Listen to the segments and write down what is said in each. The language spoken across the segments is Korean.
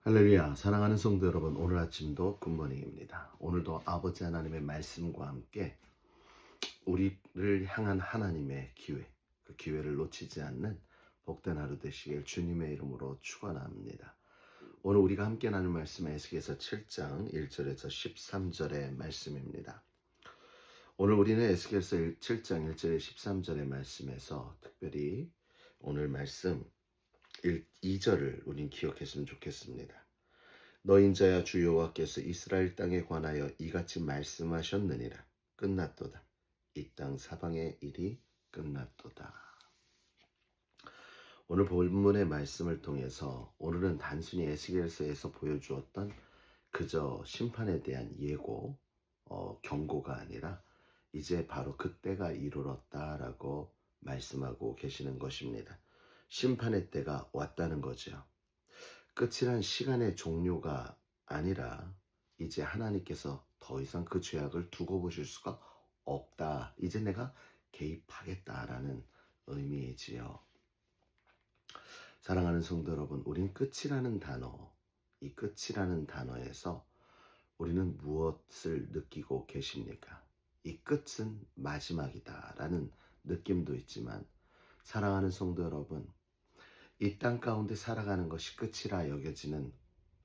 할렐루야, 사랑하는 성도 여러분, 오늘 아침도 굿모닝입니다. 오늘도 아버지 하나님의 말씀과 함께 우리를 향한 하나님의 기회, 그 기회를 놓치지 않는 복된 하루 되시길 주님의 이름으로 축원합니다. 오늘 우리가 함께 나눌 말씀은 에스겔서 7장 1절에서 13절의 말씀입니다. 오늘 우리는 에스겔서 7장 1절에 13절의 말씀에서 특별히 오늘 말씀 2절을 우린 기억했으면 좋겠습니다. 너인자야 주 여호와께서 이스라엘 땅에 관하여 이같이 말씀하셨느니라. 끝났도다. 이 땅 사방의 일이 끝났도다. 오늘 본문의 말씀을 통해서 오늘은 단순히 에스겔서에서 보여주었던 그저 심판에 대한 예고, 경고가 아니라 이제 바로 그때가 이르렀다라고 말씀하고 계시는 것입니다. 심판의 때가 왔다는 거죠. 끝이란 시간의 종료가 아니라 이제 하나님께서 더 이상 그 죄악을 두고 보실 수가 없다. 이제 내가 개입하겠다라는 의미이지요. 사랑하는 성도 여러분, 우린 끝이라는 단어, 이 끝이라는 단어에서 우리는 무엇을 느끼고 계십니까? 이 끝은 마지막이다라는 느낌도 있지만, 사랑하는 성도 여러분, 이 땅 가운데 살아가는 것이 끝이라 여겨지는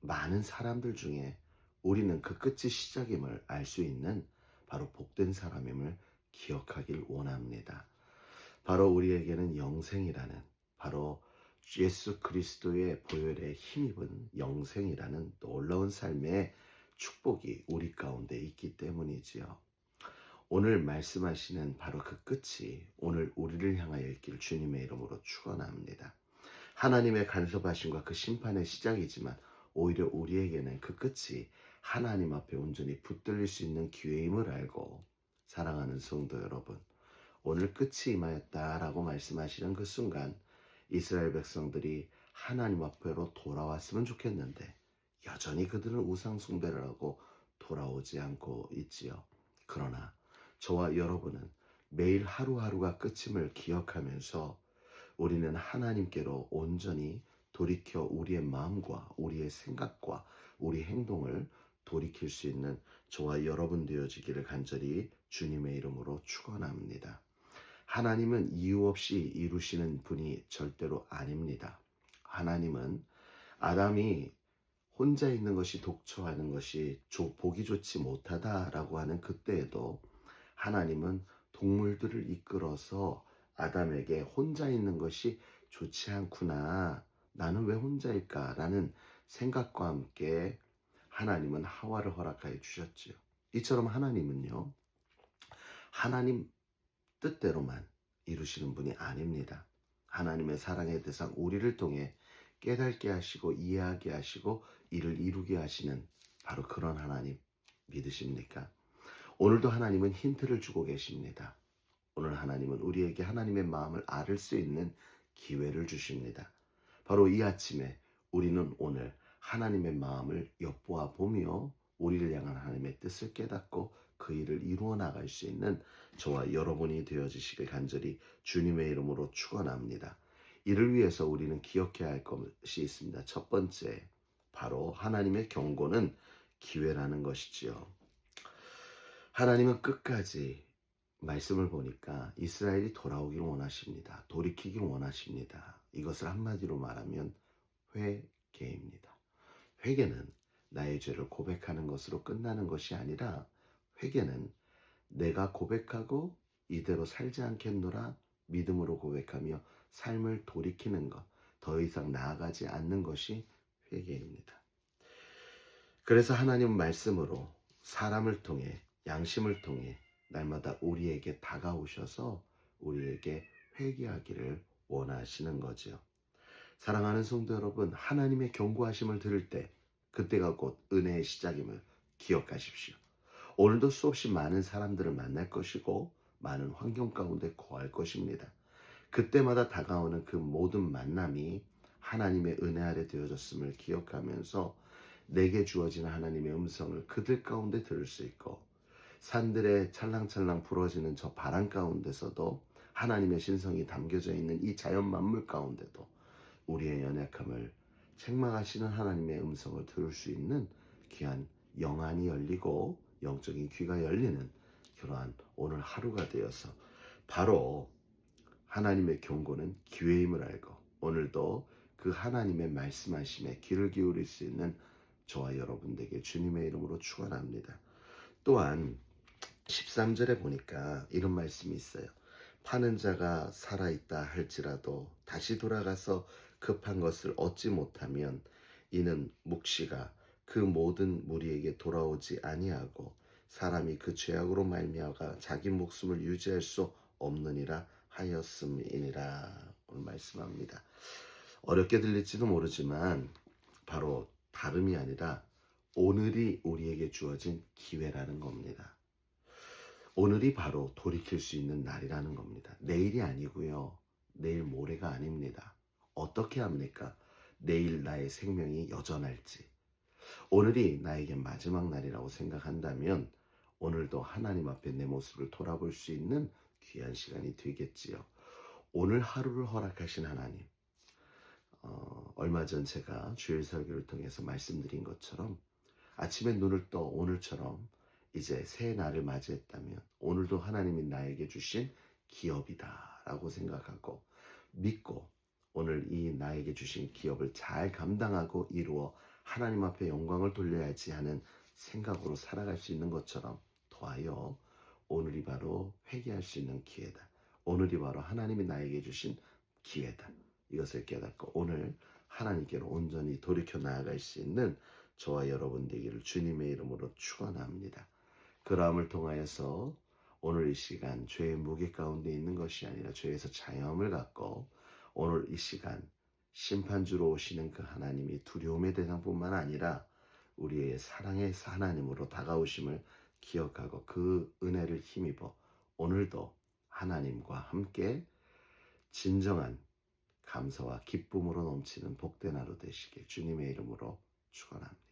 많은 사람들 중에 우리는 그 끝이 시작임을 알 수 있는 바로 복된 사람임을 기억하길 원합니다. 바로 우리에게는 영생이라는, 바로 예수 그리스도의 보혈에 힘입은 영생이라는 놀라운 삶의 축복이 우리 가운데 있기 때문이지요. 오늘 말씀하시는 바로 그 끝이 오늘 우리를 향하여 있길 주님의 이름으로 축원합니다. 하나님의 간섭하심과 그 심판의 시작이지만 오히려 우리에게는 그 끝이 하나님 앞에 온전히 붙들릴 수 있는 기회임을 알고, 사랑하는 성도 여러분, 오늘 끝이 임하였다라고 말씀하시는 그 순간 이스라엘 백성들이 하나님 앞으로 돌아왔으면 좋겠는데 여전히 그들은 우상 숭배를 하고 돌아오지 않고 있지요. 그러나 저와 여러분은 매일 하루하루가 끝임을 기억하면서 우리는 하나님께로 온전히 돌이켜 우리의 마음과 우리의 생각과 우리 행동을 돌이킬 수 있는 저와 여러분 되어지기를 간절히 주님의 이름으로 축원합니다. 하나님은 이유 없이 이루시는 분이 절대로 아닙니다. 하나님은 아담이 혼자 있는 것이 독초하는 것이 보기 좋지 못하다라고 하는 그때에도 하나님은 동물들을 이끌어서 아담에게 혼자 있는 것이 좋지 않구나, 나는 왜 혼자일까라는 생각과 함께 하나님은 하와를 허락하여 주셨지요. 이처럼 하나님은요, 하나님 뜻대로만 이루시는 분이 아닙니다. 하나님의 사랑의 대상 우리를 통해 깨닫게 하시고 이해하게 하시고 이를 이루게 하시는 바로 그런 하나님 믿으십니까? 오늘도 하나님은 힌트를 주고 계십니다. 오늘 하나님은 우리에게 하나님의 마음을 알 수 있는 기회를 주십니다. 바로 이 아침에 우리는 오늘 하나님의 마음을 엿보아 보며 우리를 향한 하나님의 뜻을 깨닫고 그 일을 이루어 나갈 수 있는 저와 여러분이 되어지시길 간절히 주님의 이름으로 축원합니다. 이를 위해서 우리는 기억해야 할 것이 있습니다. 첫 번째, 바로 하나님의 경고는 기회라는 것이지요. 하나님은 끝까지 말씀을 보니까 이스라엘이 돌아오길 원하십니다. 돌이키길 원하십니다. 이것을 한마디로 말하면 회개입니다. 회개는 나의 죄를 고백하는 것으로 끝나는 것이 아니라, 회개는 내가 고백하고 이대로 살지 않겠노라 믿음으로 고백하며 삶을 돌이키는 것, 더 이상 나아가지 않는 것이 회개입니다. 그래서 하나님은 말씀으로 사람을 통해, 양심을 통해 날마다 우리에게 다가오셔서 우리에게 회개하기를 원하시는 거죠. 사랑하는 성도 여러분, 하나님의 경고하심을 들을 때 그때가 곧 은혜의 시작임을 기억하십시오. 오늘도 수없이 많은 사람들을 만날 것이고 많은 환경 가운데 거할 것입니다. 그때마다 다가오는 그 모든 만남이 하나님의 은혜 아래 되어졌음을 기억하면서 내게 주어진 하나님의 음성을 그들 가운데 들을 수 있고, 산들에 찰랑찰랑 불어지는 저 바람 가운데서도 하나님의 신성이 담겨져 있는 이 자연 만물 가운데도 우리의 연약함을 책망하시는 하나님의 음성을 들을 수 있는 귀한 영안이 열리고 영적인 귀가 열리는 그러한 오늘 하루가 되어서 바로 하나님의 경고는 기회임을 알고 오늘도 그 하나님의 말씀하심에 귀를 기울일 수 있는 저와 여러분들에게 주님의 이름으로 축원합니다. 또한 13절에 보니까 이런 말씀이 있어요. 파는 자가 살아있다 할지라도 다시 돌아가서 급한 것을 얻지 못하면 이는 묵시가 그 모든 무리에게 돌아오지 아니하고 사람이 그 죄악으로 말미암아 자기 목숨을 유지할 수 없느니라 하였음이니라. 오늘 말씀합니다. 어렵게 들릴지도 모르지만 바로 다름이 아니라 오늘이 우리에게 주어진 기회라는 겁니다. 오늘이 바로 돌이킬 수 있는 날이라는 겁니다. 내일이 아니고요. 내일 모레가 아닙니다. 어떻게 합니까? 내일 나의 생명이 여전할지. 오늘이 나에게 마지막 날이라고 생각한다면 오늘도 하나님 앞에 내 모습을 돌아볼 수 있는 귀한 시간이 되겠지요. 오늘 하루를 허락하신 하나님. 얼마 전 제가 주일 설교를 통해서 말씀드린 것처럼 아침에 눈을 떠 오늘처럼 이제 새 날을 맞이했다면 오늘도 하나님이 나에게 주신 기업이다 라고 생각하고 믿고 오늘 이 나에게 주신 기업을 잘 감당하고 이루어 하나님 앞에 영광을 돌려야지 하는 생각으로 살아갈 수 있는 것처럼 더하여 오늘이 바로 회개할 수 있는 기회다. 오늘이 바로 하나님이 나에게 주신 기회다. 이것을 깨닫고 오늘 하나님께로 온전히 돌이켜 나아갈 수 있는 저와 여러분 되기를 주님의 이름으로 축원합니다. 그러함을 통하여서 오늘 이 시간 죄의 무게 가운데 있는 것이 아니라 죄에서 자유함을 갖고 오늘 이 시간 심판주로 오시는 그 하나님이 두려움의 대상뿐만 아니라 우리의 사랑의 하나님으로 다가오심을 기억하고 그 은혜를 힘입어 오늘도 하나님과 함께 진정한 감사와 기쁨으로 넘치는 복된 하루 되시길 주님의 이름으로 축원합니다.